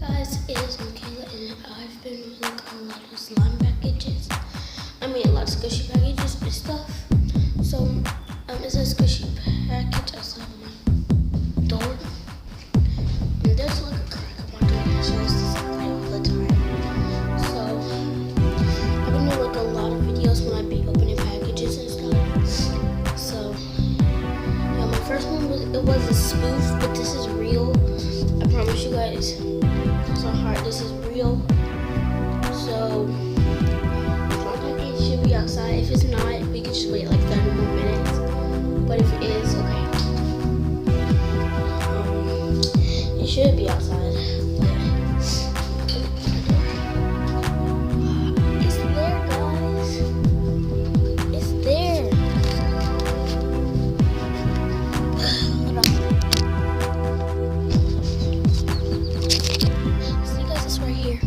guys, it is Michaela, and I've been using a lot of slime packages. I mean, a lot of squishy packages and stuff. So, it's a squishy package outside my door. And there's like a crack on my door that shows this all the time. So, I've been doing like a lot of videos when I be opening packages and stuff. So, yeah, my first one was a spoof, but this is real. I promise you guys. Cross my heart, this is real. So, my package should be outside. If it's not, we can just wait like 30 more minutes. But if it is, okay. It should be outside. It's there, guys. It's there. Hold on. See, guys, it's right here.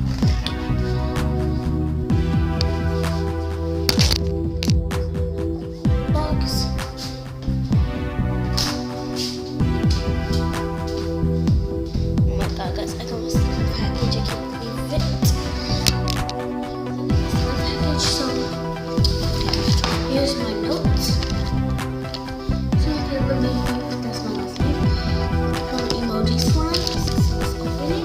Box. Oh my god, guys, I got my slime package. I can't believe it. Slime package, so here's my notes. So here we're making, that's my last name. From emoji slime. So let's open it.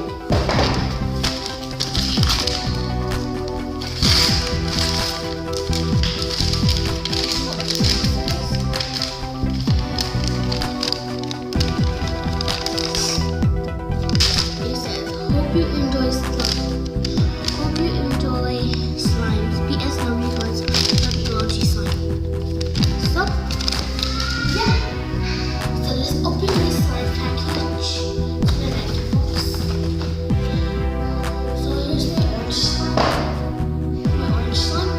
It says, hope you enjoy slime. Hope you enjoy slimes. PS no refunds from emoji slime. So, yeah. So let's open this slime package. And then I box. So here's my orange slime. My orange slime.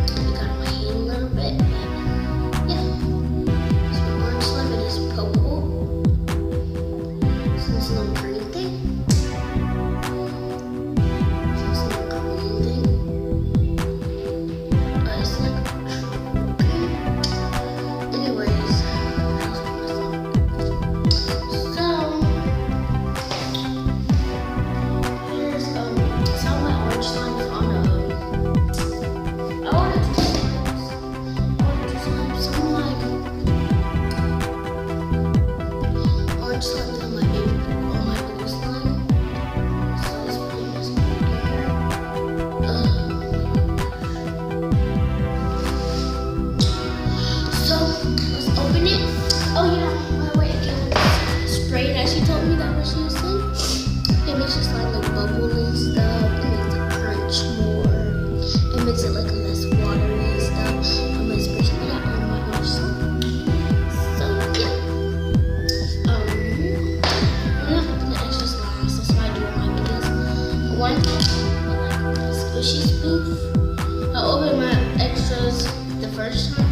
It got on my hand a little bit, but yeah. It's my orange slime. It is purple. So this little green thing. So this little green thing. It's like green. Anyways, so here's some of my orange slime is on I want to do slimes. I want to do slimes. Some of my orange slime is on my blue slime. So this blue is here. So let's open it. Oh yeah, my way again. Spray that she told me that was using. It makes your slime like bubble and stuff. It makes it crunch more. It makes it like less watery and stuff. I'm gonna spray that on my orange slime. So yeah. I'm not gonna put the extras last. That's why I do mine because one, I like squishy spoof. I opened my extras the first time.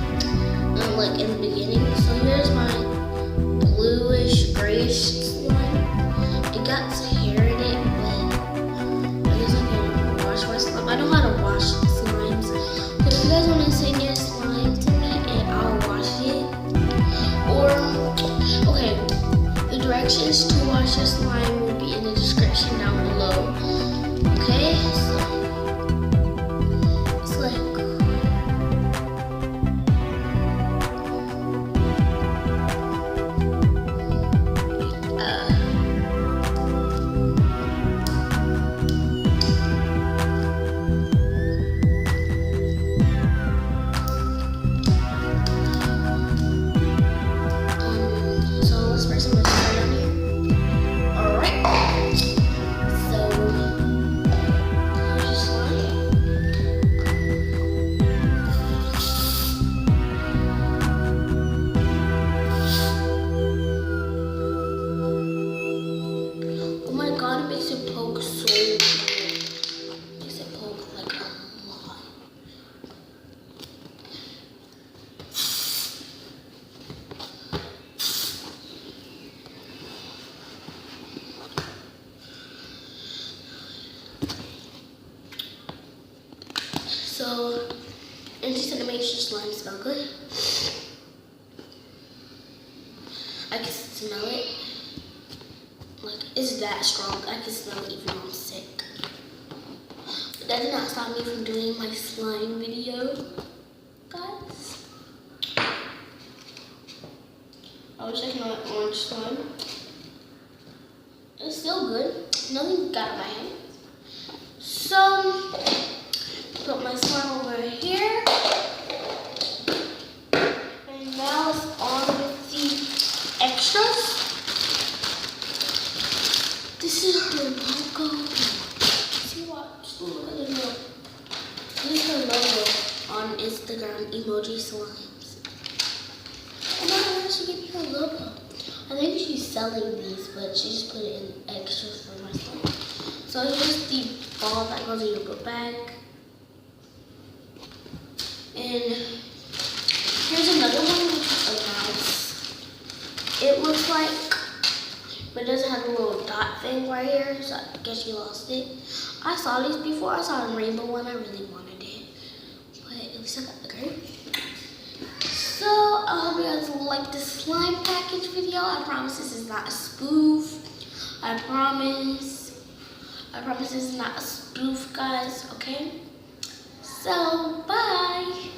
Like in the beginning. So here's my bluish, grayish slime. It got some hair in it, but I guess I can wash my slime. I know how to wash slimes. So if you guys want to send your slime to me and I'll wash it. Or, okay, the directions to wash your slime will be in the description down below. Okay, so it's like so let's spray some mascara on here. Alright. So here's your slime. Oh my god, it makes it poke so good. It makes it poke like a lot. So, and just gonna make sure slime smell good. I can smell it. Like, it's that strong. I can smell it even when I'm sick. But that did not stop me from doing my slime video, guys. I was checking out orange slime. It's still good. Nothing got in my hand. So, put my slime over here. And now it's on with the extras. This is her logo. See what? Look at the logo. This is her logo on Instagram, Emoji Slimes. I don't know where she get her logo. I think she's selling these, but she just put it in extras for my slime. So here's the ball that goes in your book bag. And here's another one, which is a mouse. It looks like, but it doesn't have a little dot thing right here, so I guess you lost it. I saw these before. I saw a rainbow one. I really wanted it, but at least I got the green. So I hope you guys like this slime package video. I promise this is not a spoof. I promise this is not a spoof, guys. Okay. So bye.